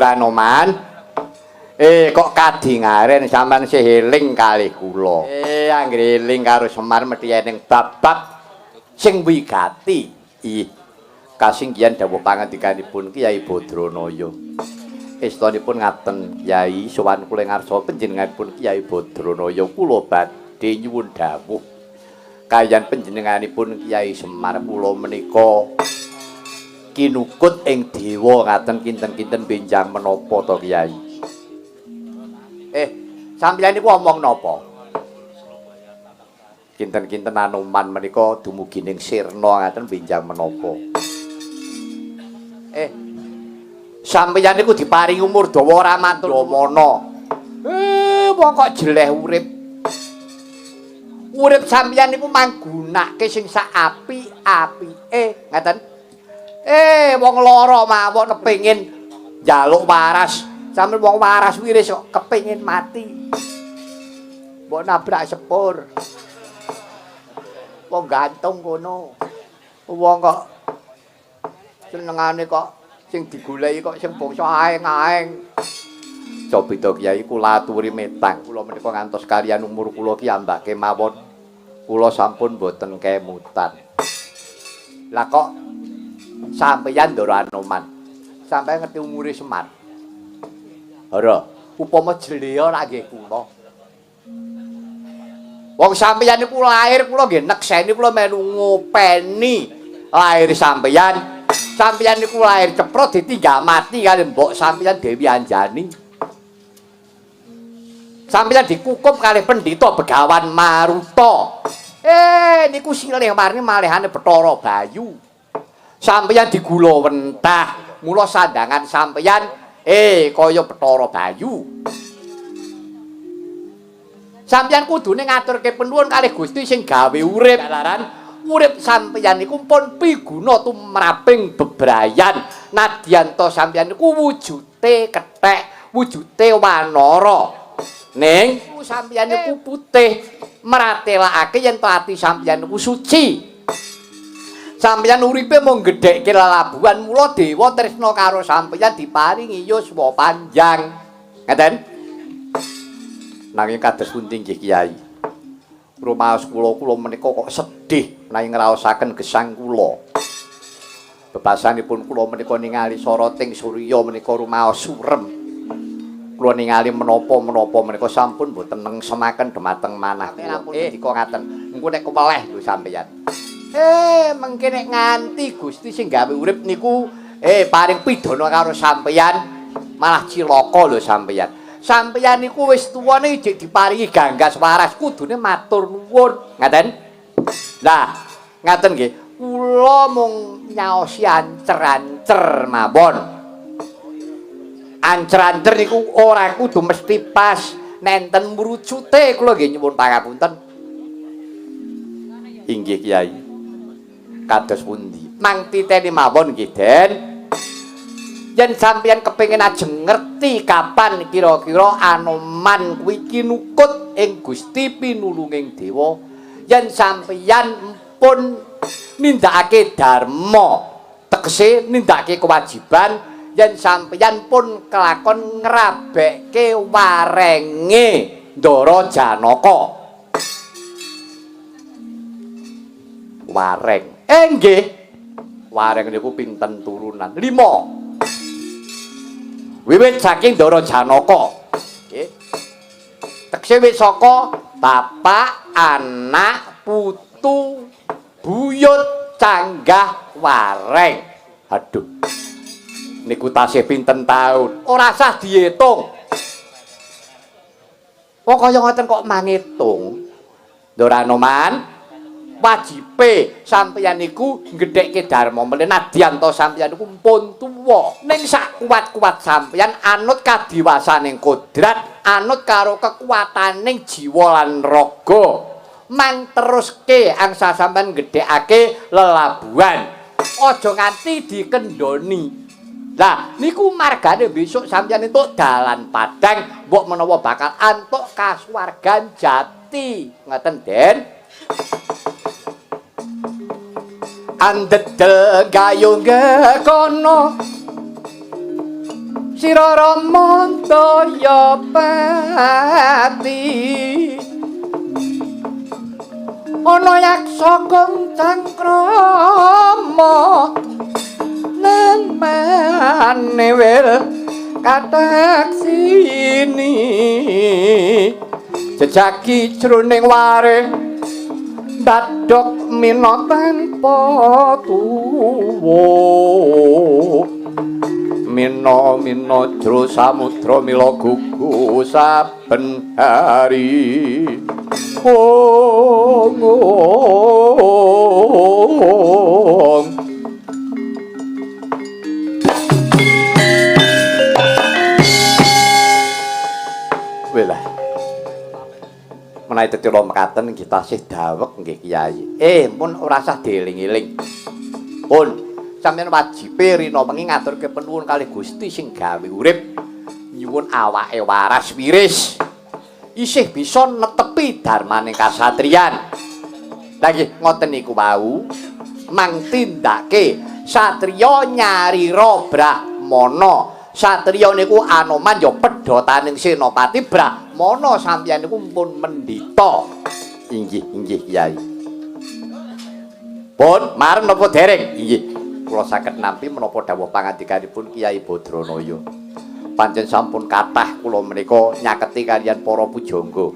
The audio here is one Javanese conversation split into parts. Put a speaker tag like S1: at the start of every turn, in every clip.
S1: Doranoman. Kok kadingaren sampean seheling kalih kula. Anggere eling karo Semar mesti eneng bab-bab sing wigati. Kasinggihan dawuh pangandikanipun Kyai Badranaya. Estanipun ngaten Kyai sowan kula ngarsa panjenenganipun Kyai Badranaya kula badhe nyuwun dawuh. Kayan panjenenganipun Kyai Semar kula menika kinukut ing dewa ngaten kinten-kinten benjang menapa to Kyai? Sampeyan niku omong napa? Kinten-kinten Anoman menika dumugi ning sirna ngaten benjang menapa? Sampeyan niku diparingi umur dawa ora matur mana. Wong kok jeleh urip. Urip sampeyan niku manggunake sing sak apik-apike, ngaten. Wong lara mawon kepengin njaluk waras. Sampe wong waras wiris kok kepengin mati. Mbok nabrak sepur. Wong gantung kono. Wong kok senengane kok sing digoleki kok sing bangsa aeng-aeng. Cobi to Kyai kula aturi metang. Kula menika ngantos kaliyan umur kula ki ambake mawon. Kula sampun boten kemutan. Lah kok sampeyan Doranoman. Sampeyan ngerti umure Semar. Ora, upama jleya lak nggih kula. Wong sampeyan niku lair kula nggih nekseni kula melu ngopeni lair sampeyan. Sampeyan niku lair ceprot ditinggal mati kali mbok sampeyan Dewi Anjani. Sampeyan dikukup kali Pendhita Begawan Maruta. Niku silih warni malihane Bathara Bayu. Sampeyan digula wentah, mula sandangan sampeyan kaya Bathara Bayu. Sampeyan kudune ngaturke penuwun kalih Gusti sing gawe urip. Jalaran urip sampeyan niku pun piguna tumraping bebrayan. Nadyan to sampeyan niku wujute kethek, wujute wanara. Ning sampeyan niku putih, maratelakake yen to ati sampeyan niku suci. Sampeyan uripe mung gedhekke lelabuhan, mula dewa tresna karo sampeyan diparingi yuswa panjang. Ngeten? Nanging kados pundi nggih Kyai? Rumaos kula menika kok sedih nanging ngraosaken gesang kula. Bebasanipun kula menika ningali soroting surya menika rumaos surem. Kula ningali menapa-menapa menika sampun mboten nengsemaken dhumateng manah kula. Dika ngaten. Engko nek keweleh lho sampeyan. Mengke nek nganti Gusti sing gawe urip niku paring pidana karo sampeyan malah cilaka lho sampeyan. Sampeyan niku wis tuwa nek jek diparingi ganggas waras kudune matur nuwun. Ngaten? Lah, ngaten nggih. Kula mung nyaosi ancer-ancer mawon. Ancer-ancer niku ora kudu mesti pas nenten mrucute kula nggih nyuwun pangapunten. Inggih Kyai. Kados pundi? Mang titeni mawon nggih Den. Yen sampeyan kepengin ajeng ngerti kapan kira-kira Anoman kuwi kinukut ing Gusti pinulunging dewa, yen sampeyan pun nindakake dharma, tegese nindakake kewajiban, yen sampeyan pun kelakon ngrabekke warenge Ndara Janaka. Wareng. Nggih. Wareng niku pinten turunan? 5. Wiwit saking Ndara Janaka. Nggih. Tekse wit saka bapak, anak, putu, buyut, canggah, wareng. Aduh. Niku tasih pinten taun? Ora sah diitung. Kok kaya ngoten kok mangitung? Doranoman, wajibe sampeyan niku nggedhekke dharma meneh nadyan to sampeyan niku pun tuwa. Ning sak kuat-kuat sampeyan anut kadiwasaning kodrat, anut karo kekuataning jiwa lan raga. Mang teruske angsa sampeyan nggedhekake lelabuhan. Aja nganti dikendhoni. Lah niku margane besok sampeyan entuk dalan padang, mbok menawa bakal antuk kasuwargan jati. Ngoten, Den. Andedel gayung kono Sira Rama Daya Pati ana yaksa kang cangkrama lan manewel kataksini jejaki jroning ware dadok mina tanpa tuwa mina jro samudra mila gugu saben hari Welah menawi tetira mekaten nggih tasih dawek nggih Kyai. Mun ora usah dieling-eling. Pun sampeyan wajibe rina wengi ngaturke panuwun kalih Gusti sing gawe urip nyuwun awake waras wiris. Isih bisa netepi darmaning kasatriyan. Lah nggih ngoten niku wau mang tindake satriya nyarira brahmana. Satriya niku Anoman ya pedhotaning Senopati Brahmana sampeyan niku pun mendhita. Inggih Kyai. Pun marem napa dereng? Inggih. Kula saged nampi menapa dawuh pangandikanipun Kyai Badranaya. Pancen sampun kathah kula menika nyaketi kaliyan para pujangga.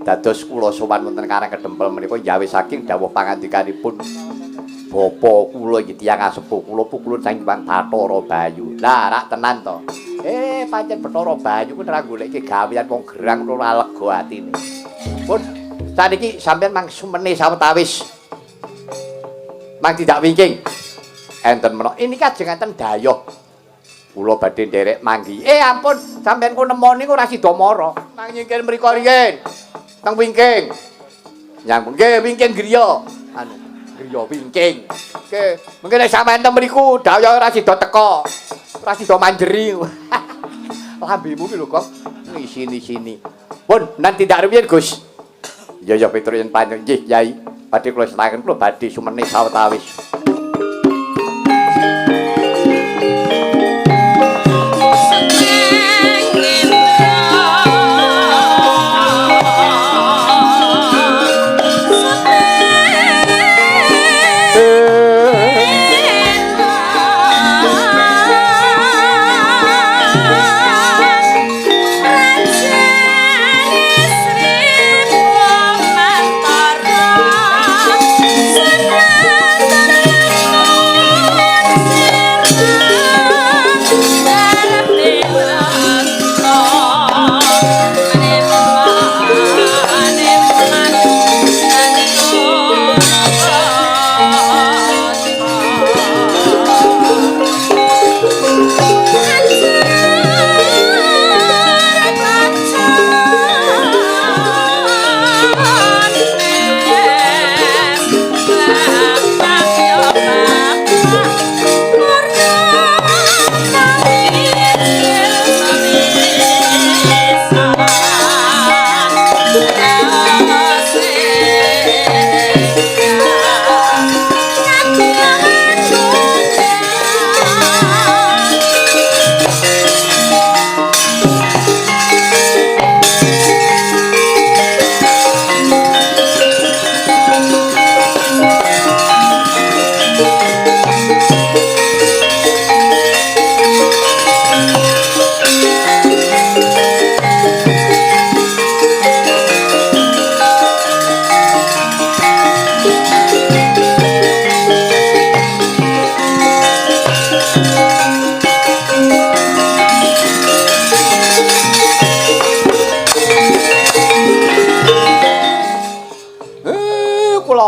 S1: Dados kula sowan wonten Karang Kedempel menika yawe saking dawuh pangandikanipun Bapa kula iki tiyang asepuh kula pukulun saking Bathara Bayu. Lah rak tenan to. Pancen Bathara Bayu ku ora goleki gawean wong gerang ora lega atine. Pun saniki sampeyan mang sumene sawetawis. Mang tidak wingking. Enten menawa ini kajeng enten dayoh. Kula badhe nderek manggi. Ampun, sampeyan ku nemoni ku ora sida mara. Mang nyingkir mriko riyen. Teng wingking. Nyambung nggih wingking griya. Griya wingking. Nggih, mengke nek sampeyan teng mriku dayoh ora sida teka. Ora sida manjeri. Lambemu ki lho kok ngisi-sini. Pun nanti tidak rumiyin Gus. Ya Petro yen panjang nggih Kyai. Badhe kula setaken kula badhe sumene sawetawis.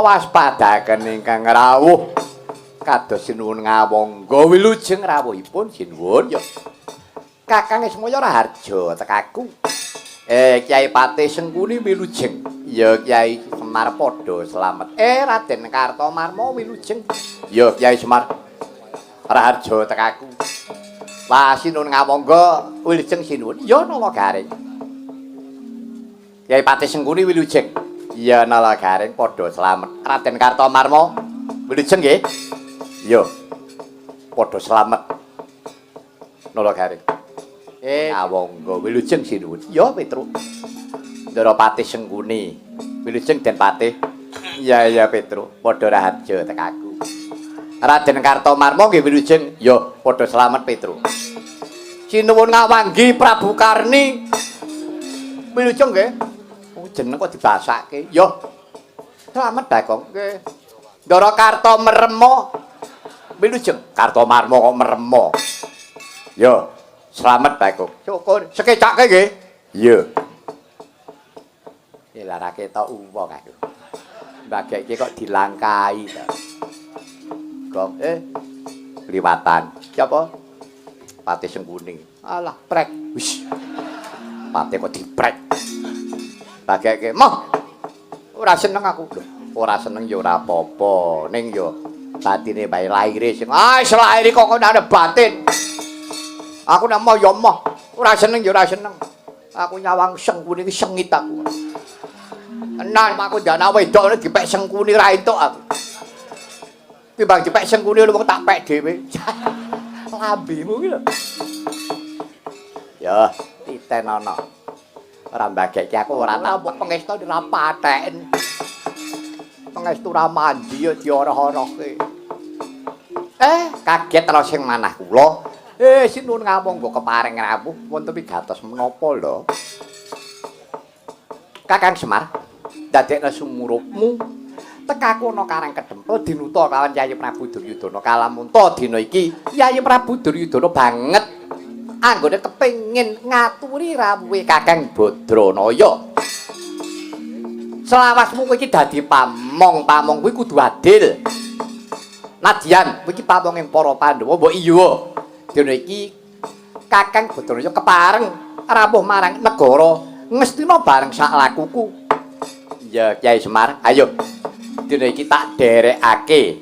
S1: Waspadaken ingkang rawuh kados sinuwun ngawangga wilujeng rawuhipun sinuwun ya Kakang Ismaya Raharja tekaku Kyai Patih Sengkuni wilujeng ya Kyai Semar padha slamet Raden Kartomarma wilujeng ya Kyai Semar Raharja tekaku Wah sinuwun ngawangga wilujeng sinuwun ya nala garing Kyai Patih Sengkuni wilujeng ya nala garing padha slamet Raden Kartomarma wilujeng nggih ya padha slamet Nalagaring. Ngawangga wilujeng sinuwun. Ya Petruk. Ndara Patih Sengkuni. Wilujeng Den Patih. Iya Petruk, padha raharja tekaku. Raden Kartomarma nggih wilujeng. Ya padha slamet Petruk. Sinuwun ngawanggi Prabu Karni. Wilujeng nggih. Jeneng kok dibasake. Ya. Slamet Bagong nggih. Ndara Kartomarma. Wilujeng. Kartomarma kok merema. Ya. Slamet Bagong. Syukur. Sekecake nggih. Iya. Larake tok uwong aku. Mbagek iki kok dilangkai to. Gong liwatan. Siapa? Patih Sengkuni. Alah, prek. Wis. Patih kok diprek. Mbagek moh. Ora seneng aku. Lho, ora seneng ya ora apa-apa. Ning ya batine bae laire sing laire kok ana batin. Aku nek mau ya moh. Ora seneng ya ora seneng. Aku nyawang Sengkuni iki sengit aku. Enan aku jana wedok dipek Sengkuni ra entuk aku. Timbang dipek Sengkuni wong tak pek dhewe. Lambemu iki lho. Ya, titen ana. Ora mbageke aku ora tak pengestu ora paten. Pengestu ra mandi ya dioroh-orohke. Kaget terus sing manah kula. Sinuwun ngawong nggo kepareng rawuh wonten wigatos menapa lho. Kakang Semar, dadekna sumurupmu tekaku ana Karang Kedempel dinuta kawan Yayi Prabu Duryudana kalamunta dina iki Yayi Prabu Duryudana banget anggone kepengin ngaturi rawuhe Kakang Badranaya. Selawasmu kowe iki dadi pamong kuwi kudu adil. Nadyan kowe iki pamonging para Pandhawa mbok iya. Dina iki Kakang Badranaya kepareng rawuh marang negara Ngastina bareng sak lakuku. Ya Kyai Semar, ayo. Dina iki tak derekake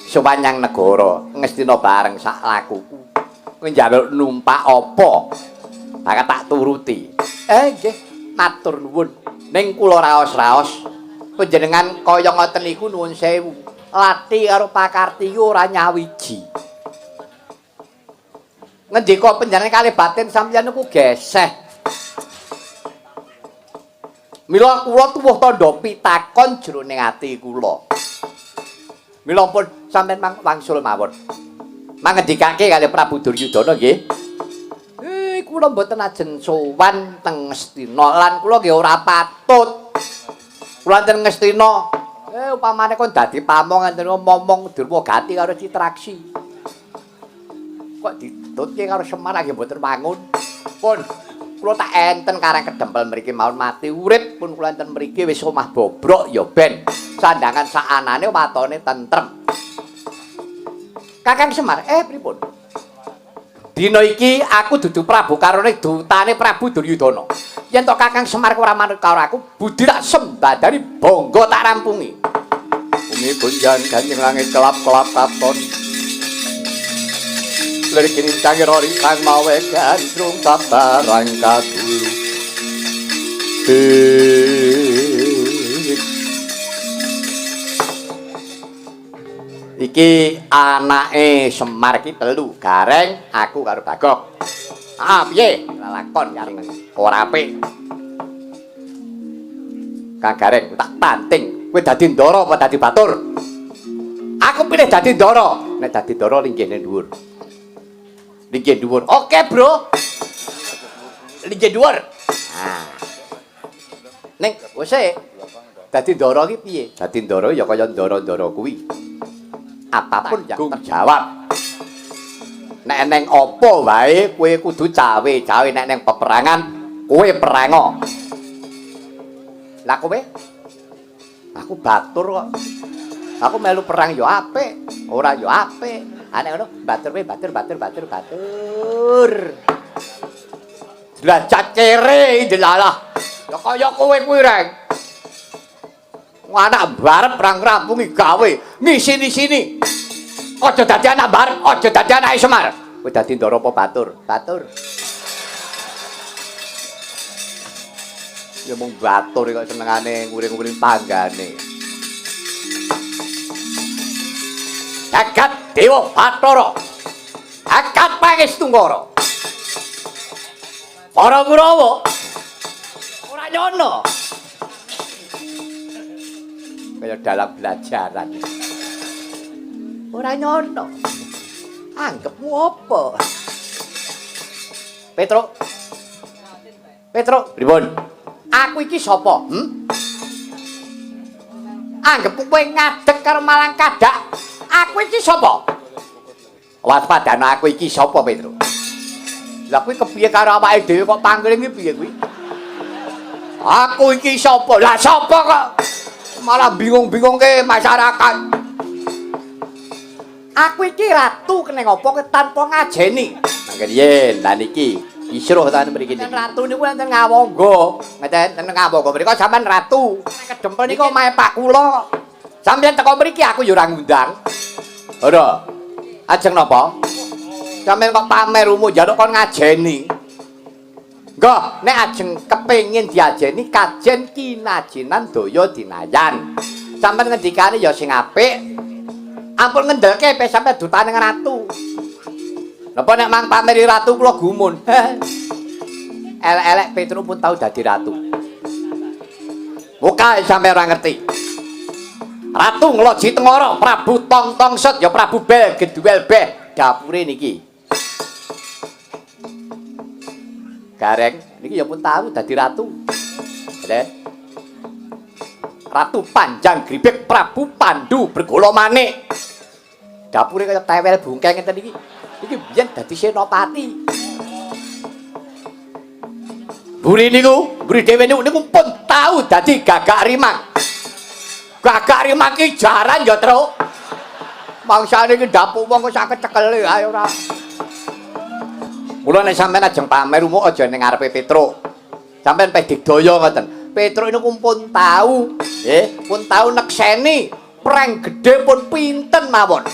S1: sewanyang negara Ngastina bareng sak lakuku. Kowe njaluk numpak apa? Bakal tak turuti. Nggih, matur nuwun. Ning kula raos-raos panjenengan kaya ngoten niku nuwun sewu. Lati karo pakarti ora nyawiji. Ngendika panjenengan kalih batin sampeyan niku geseh. Mila kula tuwuh tandha pitakon jroning ati kula. Mila pun sampeyan wangsul mawon. Mangendikake kalih Prabu Duryudana nggih. Kula mboten ajeng sowan teng Ngastina lan kula nggih ora patut. Kula teng Ngastina upamane kon dadi pamong enten momong Durmagati karo Citraksi. Kok ditutke karo Semar nggih mboten wangun. Pun kula tak enten Karang Kedempel mriki mawon mati urip pun kula enten mriki wis omah bobrok ya ben sandangan saanane watone tentrem. Kakang Semar, pripun? Dina iki aku dudu Prabu Karone dutane Prabu Duryudana. Yen to Kakang Semar ora manut karo aku, budi tak sembadani bangga tak rampungi. Bumi gunjan ganjeng langit kelap-kelap katon. Lir kini cangir ori kang mawe gandrung sabarang kadulu. Iki anake Semar ki telu, Gareng, aku karo Bagong. Piye? Lalakon kari ora apik. Kang Gareng tak banting, kowe dadi ndara apa dadi batur? Aku pilih dadi ndara. Nek dadi ndara linggih dhuwur. Linggih dhuwur. Oke, Bro. Linggih dhuwur. Ning wis dadi ndara ki piye? Dadi ndara ya kaya ndara-ndara kuwi. Apapun yang terjawab. Nek eneng apa wae kowe kudu cawe nek neng peperangan kowe perango. Lah kowe? Aku batur kok. Aku melu perang ya apik, ora ya apik. Nek ngono batur kowe batur. Derajat kere delalah. Ya kaya kowe kuwi reng. Anak barep perang rampungi gawe ngisi-sini. Aja dadi anak barep, aja dadi anake Semar. Kowe dadi ndara apa batur? Batur. Ya mung batur kok senengane nguring-nguring panggane. Jagat Dewa Bathara. jagat pangestu ngara. Para Kurawa ora nyono. Kaya dalam belajaran. Ora nyono. Anggepmu apa? Petro, pripun? Aku iki sapa? Anggepmu kowe ngadeg karo malang kadak. Aku iki sapa? Waspadana aku iki sapa, Petro? Lah kuwi kepiye karo awake dhewe kok panggil iki piye kuwi? Aku iki sapa? Lah sapa kok malah bingung-bingungke masyarakat? Aku iki ratu kene ngopo tanpa ngajeni. Mangke yen lan iki isruh ta mriki niki. Ratu niku wonten Ngawangga. Ngeten ten Ngawangga mriko sampean ratu. Nek kedempel niku omahe Pak kula. Sampeyan teko mriki aku ya ora ngundang. Ora. Ajeng napa? Sampeyan kok pamer umum njaluk kon ngajeni. Nggih, nek ajeng kepengin diajeni kajen kinajinan daya dinayan. Sampeyan ngendikane ya sing apik. Ampun ngendelke pe sampe dutane ratu. Napa nek mang pameri ratu kula gumun. Elek-elek Petro pun tau dadi ratu. Mukae sampe ora ngerti. Ratu ngloji tengara, Prabu Tong-Tongsut ya Prabu Bel Geduwel Beh dapure niki. Gareng niki ya pun tahu dadi ratu. Ratu Panjang Gribek Prabu Pandu Bergolo Manik. Dapure kaya tewel bungkeng ngeten iki. Iki biyen dadi senopati. Buri niku, buri dhewe niku pun tahu dadi Gagak Rimang. Gagak Rimang ki jaran ya, Truk. Mangsane iki ndapuk wong kok saged cekele ae ora. Mula nek sampean ajeng pamer umuk aja ning ngarepe Petruk. Sampeyan peh digdaya ngoten. Petruk niku pun tahu, pun tahu nekseni preng gedhe pun pinten mawon.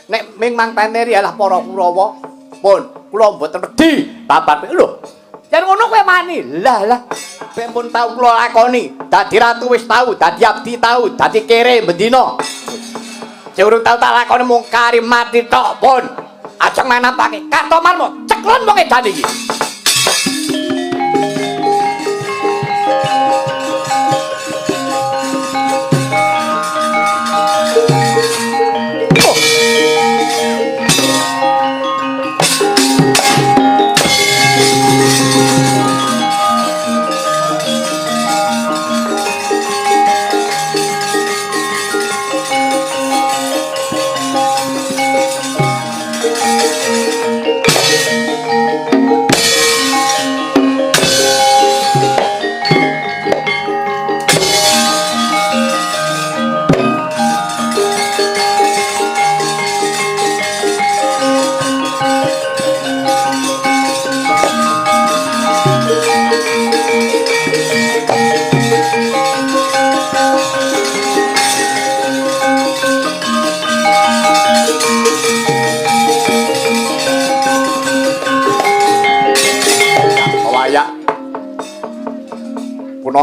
S1: Nek ming mang pameri alah para Kurawa, pun kula mboten wedi babat lho. Jan ngono kowe mani. Lah, ben pun tau kula lakoni. Dadi ratu wis tau, dadi abdi tau, dadi kere bendina. Sing urung tau tak lakoni mung kari mati tok pun. Ajeng manapake katomanmu ceklon wong edan iki.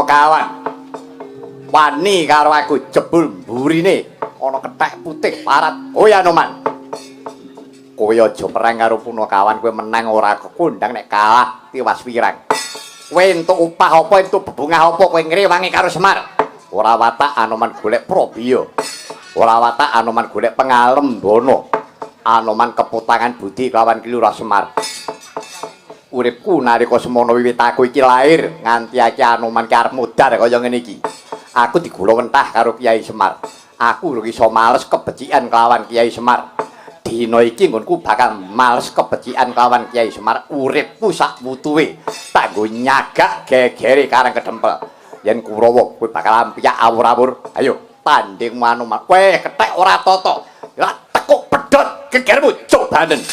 S1: Kawan wani karo aku jebul mburine ana kethek putih parat. Oh ya Noman, kowe aja perang karo Punakawan. Kowe menang ora kekundang, nek kalah tiwas wirang. Kowe entuk upah apa, entuk bebungah apa, kowe ngrewangi karo Semar. Ora watak Anoman golek Prabiya, ora watak Anoman golek Pangalembono. Anoman keputangan budi kawan Kilura Semar. Uripku nalika semono wiwit aku iki lair nganti aki Anoman ki arep modar kaya ngene iki. Aku digula wentah karo Kiai Semar. Aku lho iso males kebecikan kelawan Kiai Semar. Dina iki nggonku bakal males kebecikan kelawan Kiai Semar. Uripku sak wutuhe tak nggo nyagak gegere karang kedempel. Yen Kurawa kowe bakal ampiak awur-awur. Ayo tanding Anoman. Kowe kethek ora tata. Lah tekuk pedhot gegermu cobanen.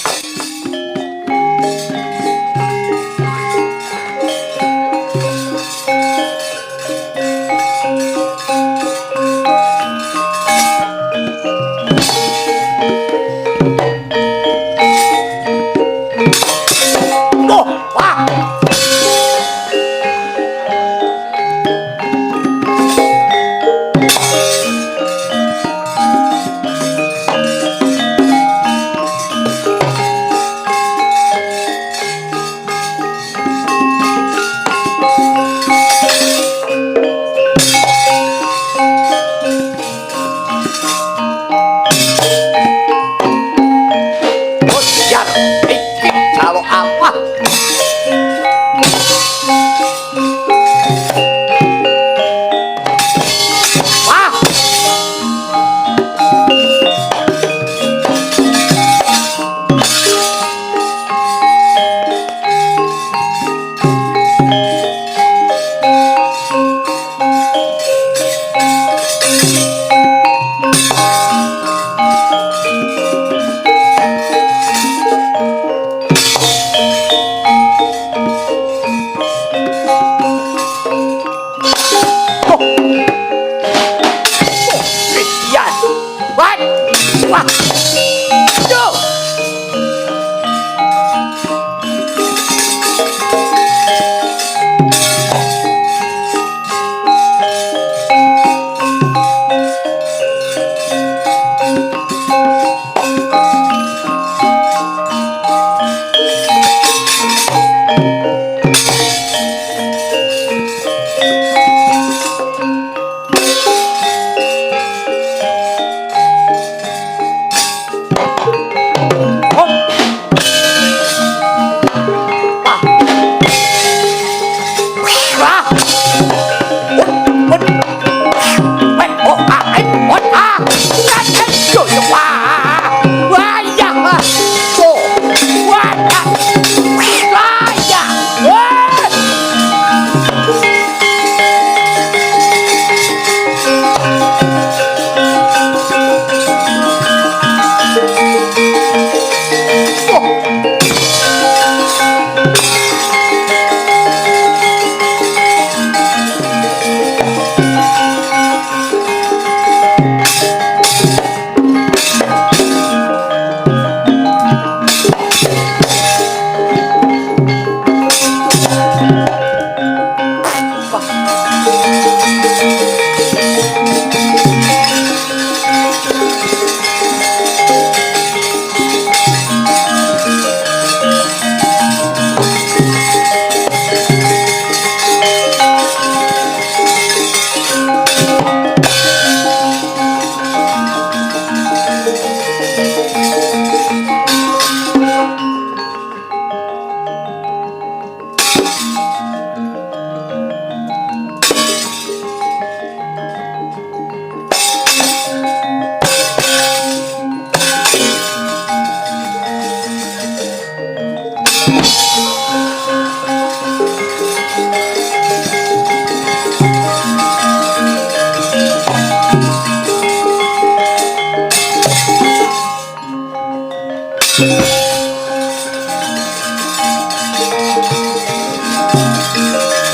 S2: Thank